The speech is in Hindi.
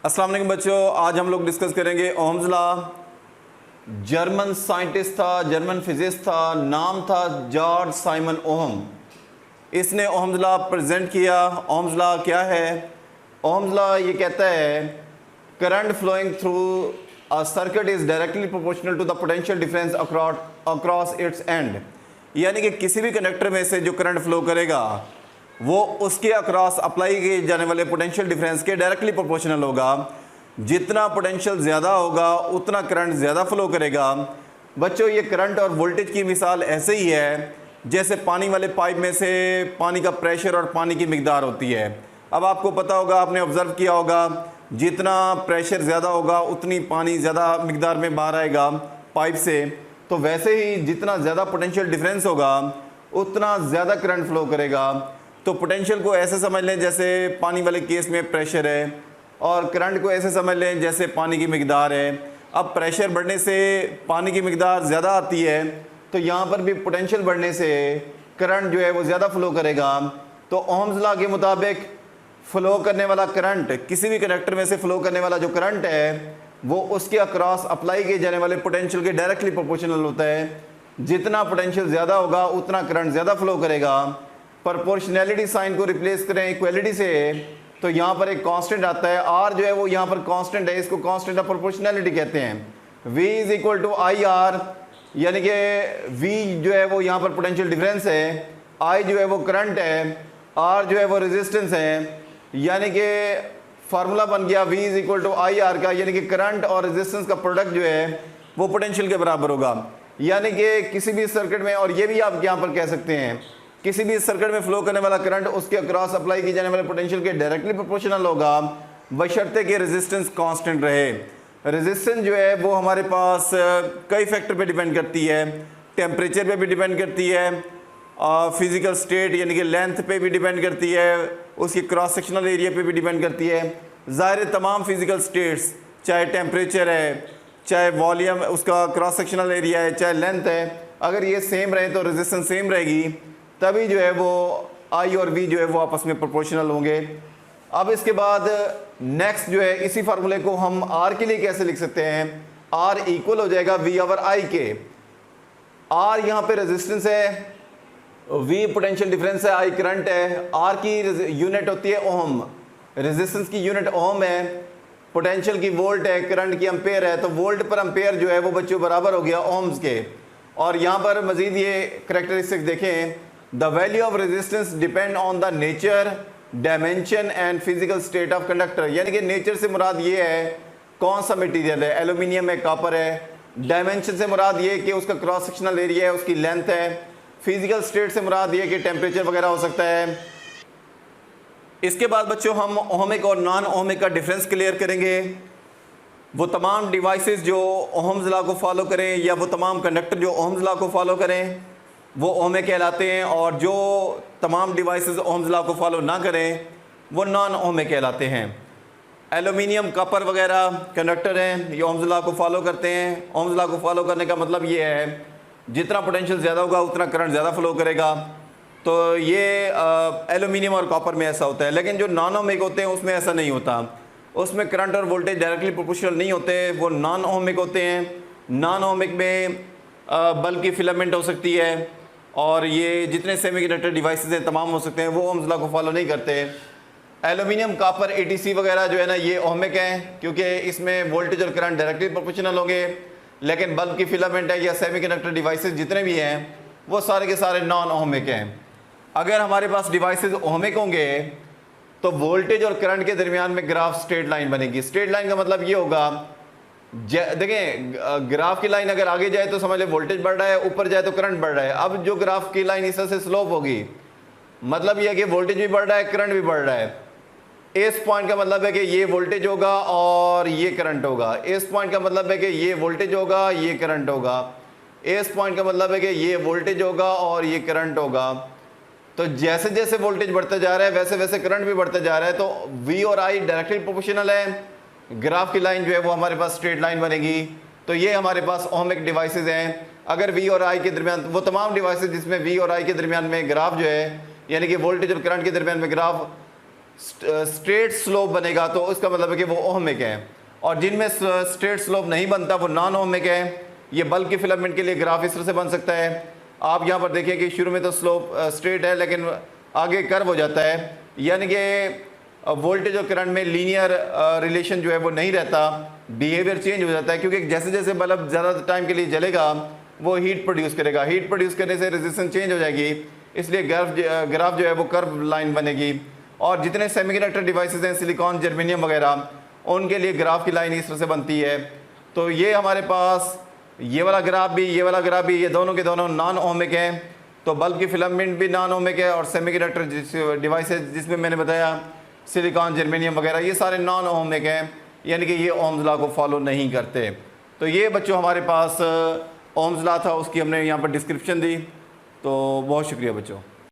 अस्सलाम वालेकुम बच्चों, आज हम लोग डिस्कस करेंगे ओहम्स लॉ। जर्मन साइंटिस्ट था, जर्मन फिजिस्ट था, नाम था जॉर्ज साइमन ओहम। इसने ओहम्स लॉ प्रेजेंट किया। ओहम्स लॉ क्या है? ओहम्स लॉ ये कहता है current flowing through a circuit is directly proportional to the potential difference across its end. यानी कि किसी भी कंडक्टर में से जो करंट फ्लो करेगा वो उसके अक्रॉस अप्लाई किए जाने वाले पोटेंशियल डिफरेंस के डायरेक्टली प्रोपोर्शनल होगा। जितना पोटेंशियल ज़्यादा होगा उतना करंट ज़्यादा फ्लो करेगा। बच्चों, ये करंट और वोल्टेज की मिसाल ऐसे ही है जैसे पानी वाले पाइप में से पानी का प्रेशर और पानी की मिकदार होती है। अब आपको पता होगा, आपने ऑब्ज़र्व किया होगा, जितना प्रेशर ज़्यादा होगा उतनी पानी ज़्यादा मिकदार में बाहर आएगा पाइप से। तो वैसे ही जितना ज़्यादा पोटेंशियल डिफरेंस होगा उतना ज़्यादा करंट फ्लो करेगा। तो पोटेंशियल को ऐसे समझ लें जैसे पानी वाले केस में प्रेशर है, और करंट को ऐसे समझ लें जैसे पानी की मिकदार है। अब प्रेशर बढ़ने से पानी की मिकदार ज़्यादा आती है, तो यहाँ पर भी पोटेंशियल बढ़ने से करंट जो है वो ज़्यादा फ्लो करेगा। तो ओहम्स लॉ के मुताबिक फ़्लो करने वाला करंट, किसी भी कंडक्टर में से फ़्लो करने वाला जो करंट है वो उसके अक्रॉस अप्लाई किए जाने वाले पोटेंशियल के डायरेक्टली प्रोपोर्शनल होता है। जितना पोटेंशियल ज़्यादा होगा उतना करंट ज़्यादा फ्लो करेगा। प्रोपोर्शनैलिटी साइन को रिप्लेस करें इक्वलिटी से, तो यहाँ पर एक कांस्टेंट आता है। आर जो है वो यहाँ पर कांस्टेंट है, इसको कांस्टेंट ऑफ प्रोपोर्शनैलिटी कहते हैं। V is equal to I R, यानी कि V जो है वो यहाँ पर पोटेंशियल डिफरेंस है, I जो है वो करंट है, R जो है वो रेजिस्टेंस है। यानी कि फार्मूला बन गया V is equal to I R का, यानी कि करंट और रेजिस्टेंस का प्रोडक्ट जो है वो पोटेंशियल के बराबर होगा। यानी कि किसी भी सर्किट में, और ये भी आप यहाँ पर कह सकते हैं, किसी भी सर्किट में फ्लो करने वाला करंट उसके अक्रॉस अप्लाई की जाने वाले पोटेंशियल के डायरेक्टली प्रोपोर्शनल होगा, बशर्ते कि रेजिस्टेंस कांस्टेंट रहे। रेजिस्टेंस जो है वो हमारे पास कई फैक्टर पे डिपेंड करती है। टेम्परेचर पे भी डिपेंड करती है, फिजिकल स्टेट यानी कि लेंथ पे भी डिपेंड करती है, उसकी क्रॉस सेक्शनल एरिया पे भी डिपेंड करती है। ज़ाहिर तमाम फिजिकल स्टेट्स, चाहे टेम्परेचर है, चाहे वॉल्यूम उसका क्रॉस सेक्शनल एरिया है, चाहे लेंथ है, अगर ये सेम रहे तो रेजिस्टेंस सेम रहेगी, तभी जो है वो I और V जो है वो आपस में प्रोपोर्शनल होंगे। अब इसके बाद नेक्स्ट जो है, इसी फार्मूले को हम R के लिए कैसे लिख सकते हैं? R इक्वल हो जाएगा V ओवर I के। R यहाँ पे रेजिस्टेंस है, V पोटेंशियल डिफरेंस है, I करंट है। R की यूनिट होती है ओम, रेजिस्टेंस की यूनिट ओम है, पोटेंशियल की वोल्ट है, करंट की एम्पेयर है। तो वोल्ट पर एम्पेयर जो है वो बच्चों बराबर हो गया ओम्स के। और यहाँ पर मजीद ये करेक्टरिस्टिक्स देखें, the value of resistance depend on the nature, dimension and physical state of conductor. यानी कि नेचर से मुराद ये है कौन सा मटेरियल है, एल्यूमिनियम है, कॉपर है। डायमेंशन से मुराद ये कि उसका क्रॉस सेक्शनल एरिया है, उसकी लेंथ है। फिजिकल स्टेट से मुराद ये कि टेम्परेचर वगैरह हो सकता है। इसके बाद बच्चों हम ओहमिक और नॉन ओहमिक का डिफरेंस क्लियर करेंगे। वो तमाम डिवाइसेस जो ओहम्स लॉ को फॉलो करें, या वो तमाम कंडक्टर जो ओहम्स लॉ को फॉलो करें, वो ओहमिक कहलाते हैं, और जो तमाम डिवाइसेस ओहम्स लॉ को फॉलो ना करें वो नॉन ओहमिक कहलाते हैं। एल्यूमिनियम, कॉपर वगैरह कंडक्टर हैं, ये ओहम्स लॉ को फॉलो करते हैं। ओहम्स लॉ को फॉलो करने का मतलब ये है जितना पोटेंशियल ज़्यादा होगा उतना करंट ज़्यादा फ्लो करेगा। तो ये एल्यूमिनियम और कॉपर में ऐसा होता है। लेकिन जो नॉन ओहमिक होते हैं उसमें ऐसा नहीं होता, उसमें करंट और वोल्टेज डायरेक्टली प्रोपोर्शनल नहीं होते, वो नॉन ओहमिक होते हैं। नॉन ओहमिक में बल्ब की फिलामेंट हो सकती है, और ये जितने सेमीकंडक्टर डिवाइसेस हैं तमाम हो सकते हैं, वो ओहम्स लॉ को फॉलो नहीं करते। एल्यूमिनियम, कॉपर, ATC वगैरह जो है ना, ये ओहमिक हैं क्योंकि इसमें वोल्टेज और करंट डायरेक्टली प्रोपोर्शनल होंगे। लेकिन बल्ब की फिलामेंट है या सेमीकंडक्टर डिवाइसेस जितने भी हैं वो सारे के सारे नॉन ओहमिक हैं। अगर हमारे पास डिवाइसेस ओहमिक होंगे तो वोल्टेज और करंट के दरमियान में ग्राफ स्ट्रेट लाइन बनेगी। स्ट्रेट लाइन का मतलब ये होगा, देखें ग्राफ की लाइन अगर आगे जाए तो समझ ले वोल्टेज बढ़ रहा है, ऊपर जाए तो करंट बढ़ रहा है। अब जो ग्राफ की लाइन इस तरह से स्लोप होगी, मतलब ये है कि वोल्टेज भी बढ़ रहा है, करंट भी बढ़ रहा है। इस पॉइंट का मतलब है कि ये वोल्टेज होगा और ये करंट होगा। इस पॉइंट का मतलब है कि ये वोल्टेज होगा, ये करंट होगा। इस पॉइंट का मतलब है कि ये वोल्टेज होगा और ये करंट होगा। तो जैसे जैसे वोल्टेज बढ़ता जा रहा है वैसे वैसे करंट भी बढ़ता जा रहा है। तो V और I डायरेक्टली प्रोपोर्शनल है, ग्राफ की लाइन जो है वो हमारे पास स्ट्रेट लाइन बनेगी। तो ये हमारे पास ओहमिक डिवाइसेस हैं। अगर V और I के दरमियान, वो तमाम डिवाइसेस जिसमें V और I के दरमियान में ग्राफ जो है, यानी कि वोल्टेज और करंट के दरमियान में ग्राफ स्ट्रेट स्लोप बनेगा तो उसका मतलब है कि वो ओहमिक है, और जिनमें स्ट्रेट स्लोप नहीं बनता वो नॉन ओहमिक है। ये बल्ब की फिलामेंट के लिए ग्राफ इस तरह से बन सकता है। आप यहाँ पर देखिए कि शुरू में तो स्लोप स्ट्रेट है लेकिन आगे कर्व हो जाता है, यानी कि वोल्टेज और करंट में लीनियर रिलेशन जो है वो नहीं रहता, बिहेवियर चेंज हो जाता है, क्योंकि जैसे जैसे बल्ब ज़्यादा टाइम के लिए जलेगा वो हीट प्रोड्यूस करेगा, हीट प्रोड्यूस करने से रेजिस्टेंस चेंज हो जाएगी, इसलिए ग्राफ जो है वो कर्व लाइन बनेगी। और जितने सेमीकंडक्टर डिवाइसेस हैं, सिलिकॉन, जर्मेनियम वगैरह, उनके लिए ग्राफ की लाइन इस तरह से बनती है। तो ये हमारे पास ये वाला ग्राफ भी, ये वाला ग्राफ भी, ये दोनों के दोनों नॉन ओहमिक हैं। तो बल्ब की फिलामेंट भी नॉन ओहमिक है, और सेमीकंडक्टर डिवाइसेस जिसमें मैंने बताया सिलिकॉन, जर्मेनियम वगैरह, ये सारे नॉन ओहमिक हैं, यानी कि ये ओम्स लॉ को फॉलो नहीं करते। तो ये बच्चों हमारे पास ओम्स लॉ था, उसकी हमने यहाँ पर डिस्क्रिप्शन दी। तो बहुत शुक्रिया बच्चों।